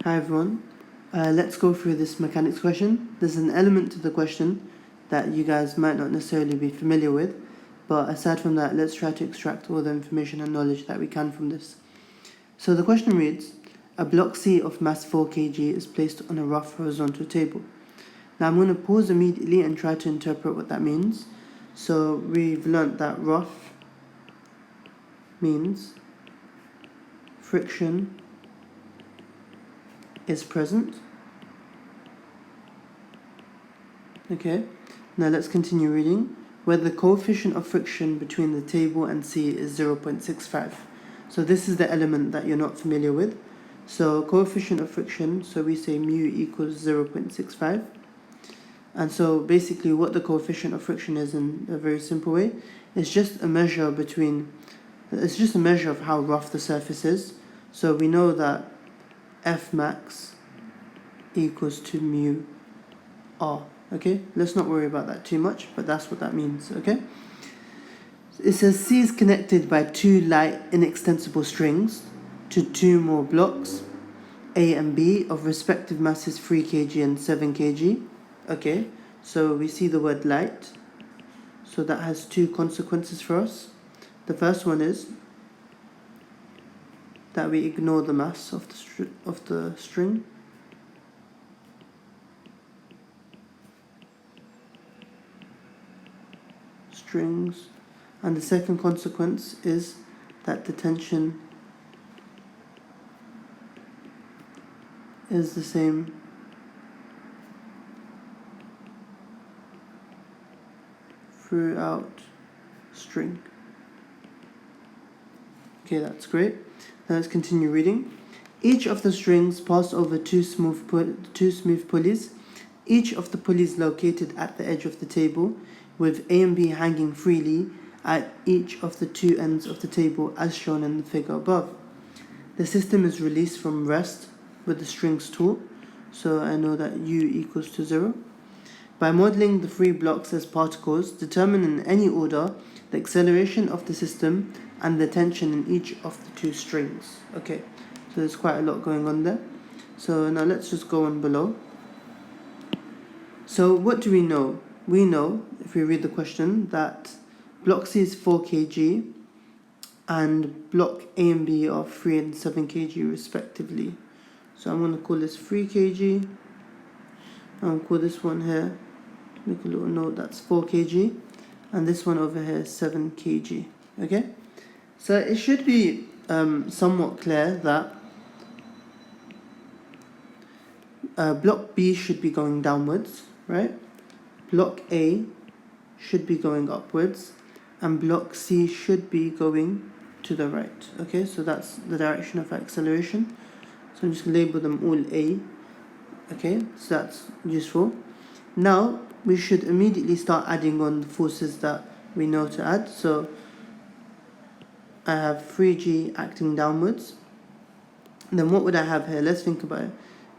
Hi everyone, let's go through this mechanics question. There's an element to the question that you guys might not necessarily be familiar with, but aside from that, let's try to extract all the information and knowledge that we can from this. So the question reads, a block C of mass 4 kg is placed on a rough horizontal table. Now I'm going to pause immediately and try to interpret what that means. So we've learnt that rough means friction is present. Okay, now let's continue reading. Where the coefficient of friction between the table and C is 0.65. So this is the element that you're not familiar with. So coefficient of friction, so we say mu equals 0.65. And so basically what the coefficient of friction is in a very simple way, it's just a measure of how rough the surface is. So we know that F max equals to mu R. Okay, let's not worry about that too much, but that's what that means. Okay, it says C is connected by two light inextensible strings to two more blocks A and B of respective masses 3 kg and 7 kg. Okay, so we see the word light, so that has two consequences for us. The first one is that we ignore the mass of the string. Strings, and the second consequence is that the tension is the same throughout string. Okay, that's great. Now let's continue reading. Each of the strings pass over two smooth pulleys. Each of the pulleys located at the edge of the table, with A and B hanging freely at each of the two ends of the table as shown in the figure above. The system is released from rest with the strings taut, so I know that U equals to 0. By modeling the three blocks as particles, determine in any order the acceleration of the system and the tension in each of the two strings. Okay, so there's quite a lot going on there. So now let's just go on below. So what do we know? We know, if we read the question, that block C is 4 kg and block A and B are 3 and 7 kg respectively. So I'm going to call this 3 kg. I'll call this one here, make a little note, that's 4 kg. And this one over here is 7 kg. Okay? So it should be somewhat clear that block B should be going downwards, right? Block A should be going upwards, and block C should be going to the right. Okay, so that's the direction of acceleration. So I'm just going to label them all A. Okay, so that's useful. Now we should immediately start adding on the forces that we know to add. So I have 3G acting downwards. Then what would I have here? Let's think about it.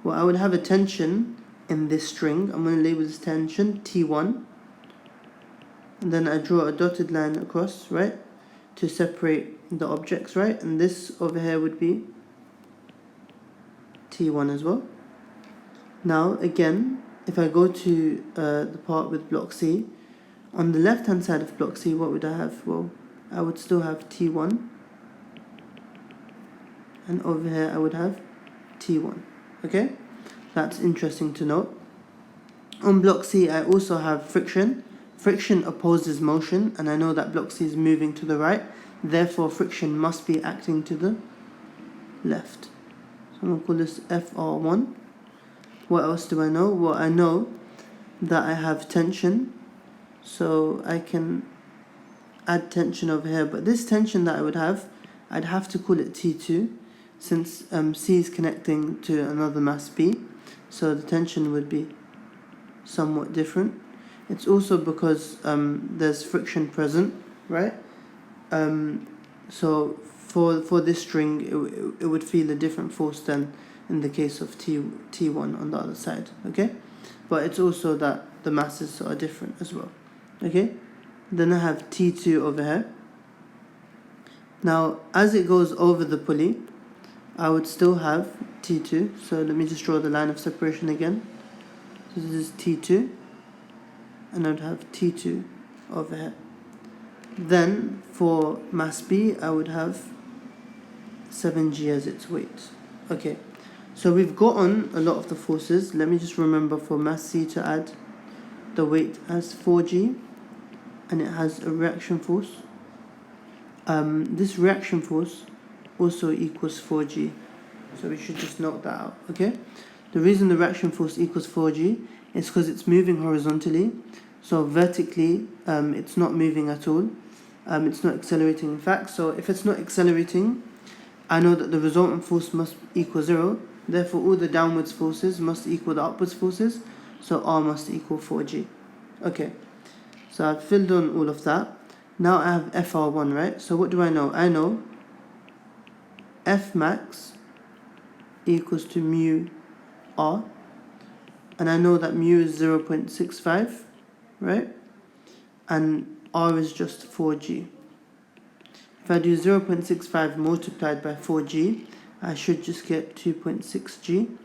Well, I would have a tension in this string. I'm going to label this tension T1, and then I draw a dotted line across, right, to separate the objects, right, and this over here would be T1 as well. Now again, if I go to the part with block C, on the left hand side of block C, what would I have? Well, I would still have T1, and over here I would have T1. Okay, that's interesting to note. On block C, I also have friction. Friction opposes motion, and I know that block C is moving to the right, therefore friction must be acting to the left. So I'm going to call this FR1. What else do I know? Well, I know that I have tension, so I can add tension over here, but this tension that I would have, I'd have to call it T2, since C is connecting to another mass B, so the tension would be somewhat different. It's also because there's friction present, right? So for this string, it would feel a different force than in the case of T1 on the other side, okay? But it's also that the masses are different as well, okay? Then I have T2 over here. Now, as it goes over the pulley, I would still have T2. So let me just draw the line of separation again. So this is T2, and I'd have T2 over here. Then for mass B, I would have 7g as its weight. Okay, so we've got on a lot of the forces. Let me just remember for mass C to add the weight as 4g, and it has a reaction force. This reaction force also equals 4g, so we should just note that out. Okay, the reason the reaction force equals 4g is because it's moving horizontally, so vertically it's not moving at all. It's not accelerating, in fact. So if it's not accelerating, I know that the resultant force must equal 0. Therefore, all the downwards forces must equal the upwards forces. So R must equal 4g. Okay, so I've filled in all of that. Now I have FR1, right? So what do I know? I know F max equals to mu R. And I know that mu is 0.65, right? And R is just 4g. If I do 0.65 multiplied by 4g, I should just get 2.6g.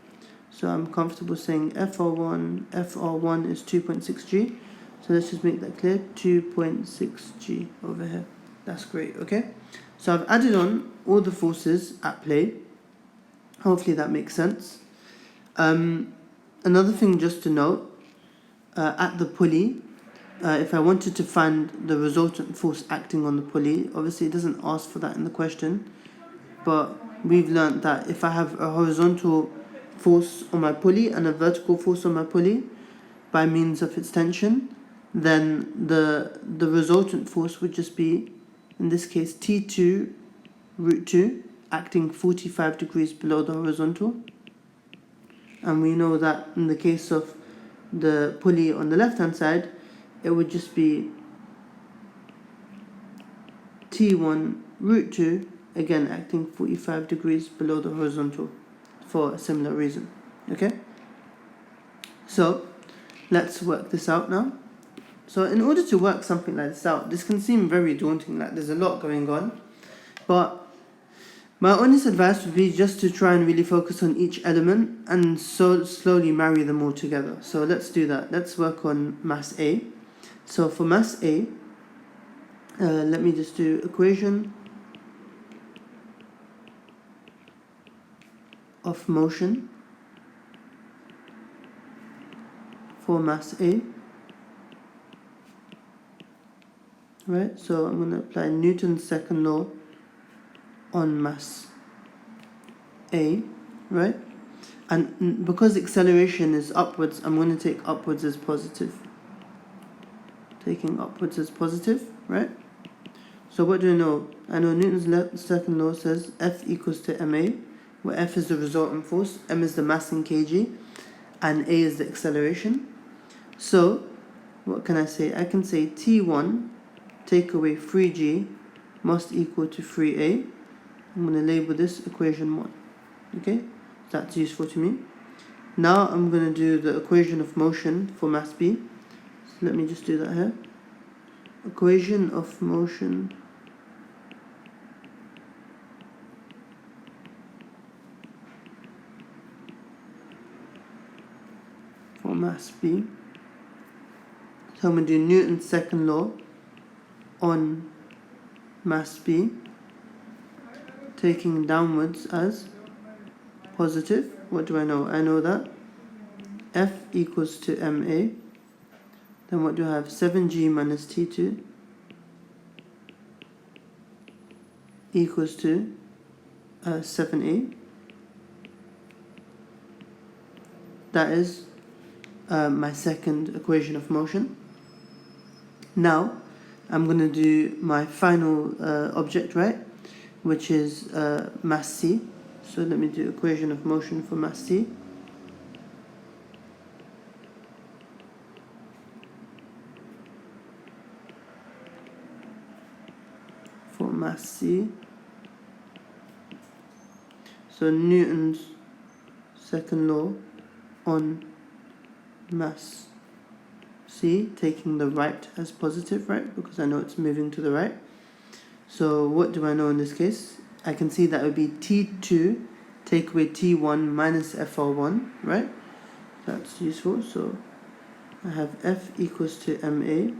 So I'm comfortable saying FR1 is 2.6g. So let's just make that clear, 2.6g over here. That's great, okay? So I've added on all the forces at play. Hopefully that makes sense. Another thing just to note, at the pulley, if I wanted to find the resultant force acting on the pulley, obviously it doesn't ask for that in the question, but we've learned that if I have a horizontal force on my pulley and a vertical force on my pulley by means of its tension, then the resultant force would just be, in this case, T2 root 2 acting 45 degrees below the horizontal. And we know that in the case of the pulley on the left hand side, it would just be T1 root 2, again acting 45 degrees below the horizontal for a similar reason. Okay? So let's work this out now. So in order to work something like this out, this can seem very daunting, like there's a lot going on, but my honest advice would be just to try and really focus on each element and so slowly marry them all together. So let's do that. Let's work on mass A. So for mass A, let me just do equation of motion for mass A. Right, so I'm going to apply Newton's second law on mass A, right? And because acceleration is upwards, I'm going to take upwards as positive. Taking upwards as positive, right? So what do I know? I know Newton's second law says F equals to ma, where F is the resultant force, m is the mass in kg, and a is the acceleration. So what can I say? I can say T1 take away 3g must equal to 3a. I'm going to label this equation 1. Okay, that's useful to me. Now I'm going to do the equation of motion for mass B. So let me just do that here. Equation of motion for mass B. So I'm going to do Newton's second law on mass B, taking downwards as positive. What do I know? I know that F equals to ma. Then what do I have? 7g minus T2 equals to 7a. That is my second equation of motion. Now I'm going to do my final object, right, which is mass C. So let me do equation of motion for mass C. For mass C. So Newton's second law on mass C, taking the right as positive, right, because I know it's moving to the right. So what do I know in this case? I can see that it would be T2 take away T1 minus FR1, right? That's useful. So I have F equals to MA.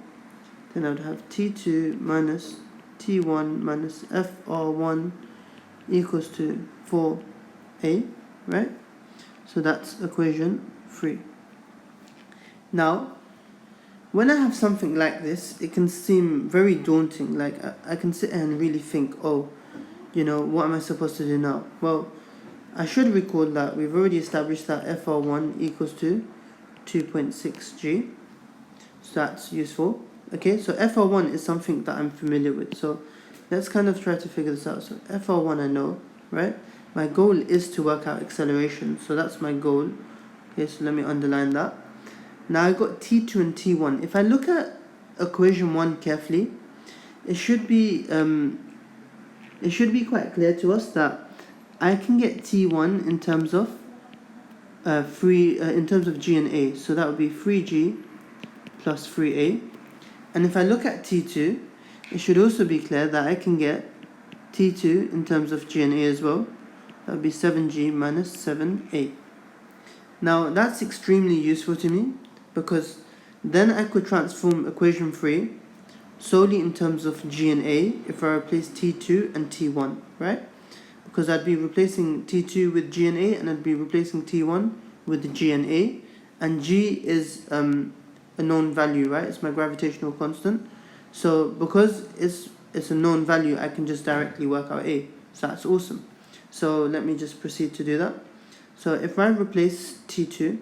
Then I would have T2 minus T1 minus FR1 equals to 4A, right? So that's equation 3. Now, when I have something like this, it can seem very daunting. Like I can sit here and really think, oh, what am I supposed to do now? Well, I should recall that we've already established that FR1 equals to 2.6G. So that's useful. Okay, so FR1 is something that I'm familiar with. So let's kind of try to figure this out. So FR1 I know, right? My goal is to work out acceleration. So that's my goal. Okay, so let me underline that. Now I got T2 and T1. If I look at equation 1 carefully, it should be quite clear to us that I can get T1 in terms of G and A. So that would be 3G plus 3A. And if I look at T2, it should also be clear that I can get T2 in terms of G and A as well. That would be 7G minus 7A. Now that's extremely useful to me because then I could transform equation 3 solely in terms of G and A if I replace T2 and T1, right? Because I'd be replacing T2 with G and A and I'd be replacing T1 with G and A. And G is a known value, right? It's my gravitational constant. So because it's a known value, I can just directly work out A. So that's awesome. So let me just proceed to do that. So if I replace T2,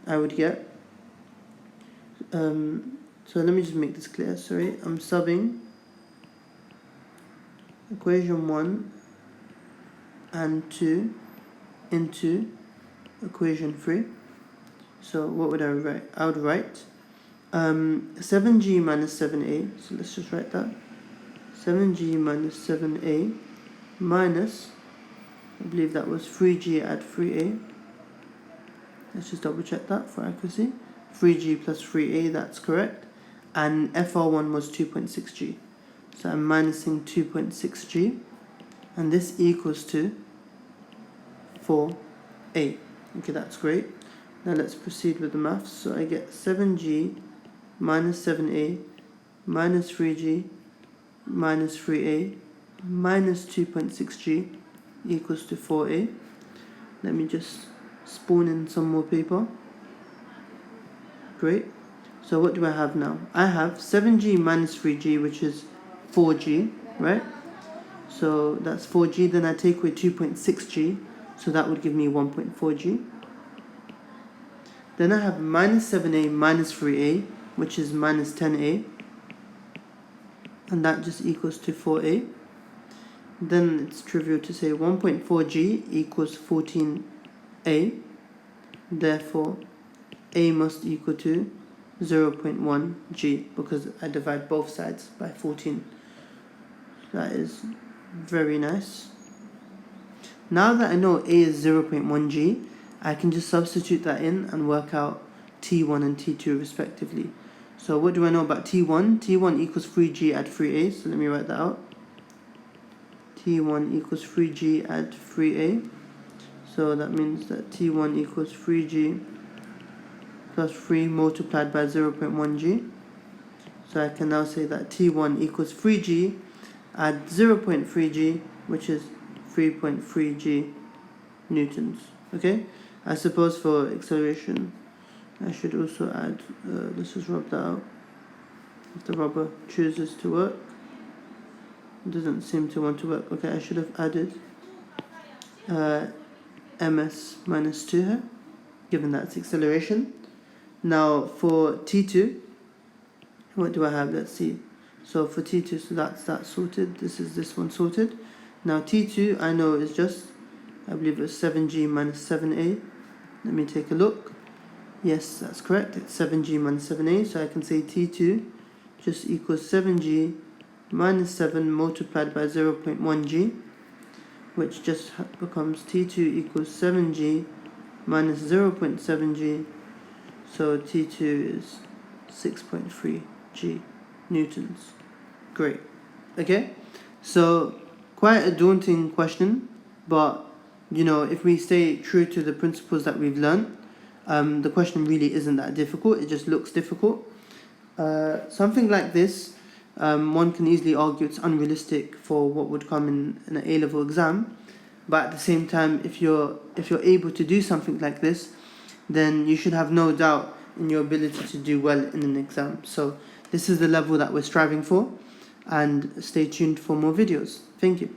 I would get so let me just make this clear. Sorry, I'm subbing equation 1 and 2 into equation 3. So what would I write? I would write 7G minus 7A. So let's just write that. 7G minus 7A minus, I believe that was 3G add 3A. Let's just double check that for accuracy. 3G plus 3A, that's correct. And FR1 was 2.6G. So I'm minusing 2.6G. And this equals to 4A. Okay, that's great. Now let's proceed with the maths. So I get 7G minus 7A minus 3G minus 3A minus 2.6G equals to 4A. Let me just spoon in some more paper. Great. So what do I have now? I have 7G minus 3G, which is 4G, right? So that's 4G. Then I take away 2.6G, so that would give me 1.4G. Then I have minus 7A minus 3A, which is minus 10A. And that just equals to 4A. Then it's trivial to say 1.4G equals 14A. Therefore, A must equal to 0.1G because I divide both sides by 14. That is very nice. Now that I know A is 0.1G, I can just substitute that in and work out T1 and T2 respectively. So what do I know about T1? T1 equals 3G add 3A, so let me write that out. T1 equals 3G add 3A. So that means that T1 equals 3G plus 3 multiplied by 0.1G. So I can now say that T1 equals 3G add 0.3G, which is 3.3G newtons. Okay? I suppose for acceleration, I should also add, let's just rub that out. If the rubber chooses to work. It doesn't seem to want to work. Okay, I should have added ms minus 2 here, given that's acceleration. Now for T2, what do I have? Let's see. So for T2, so that's that sorted. This one sorted. Now T2 I know is just, I believe it's 7G minus 7A. Let me take a look. Yes, that's correct. It's 7G minus 7A. So I can say T2 just equals 7G minus 7 multiplied by 0.1G, which just becomes T2 equals 7G minus 0.7G. So T2 is 6.3G newtons. Great. Okay, so quite a daunting question, but you know, if we stay true to the principles that we've learned, the question really isn't that difficult. It just looks difficult. Something like this, one can easily argue it's unrealistic for what would come in an A-level exam. But at the same time, if you're able to do something like this, then you should have no doubt in your ability to do well in an exam. So this is the level that we're striving for, and stay tuned for more videos. Thank you.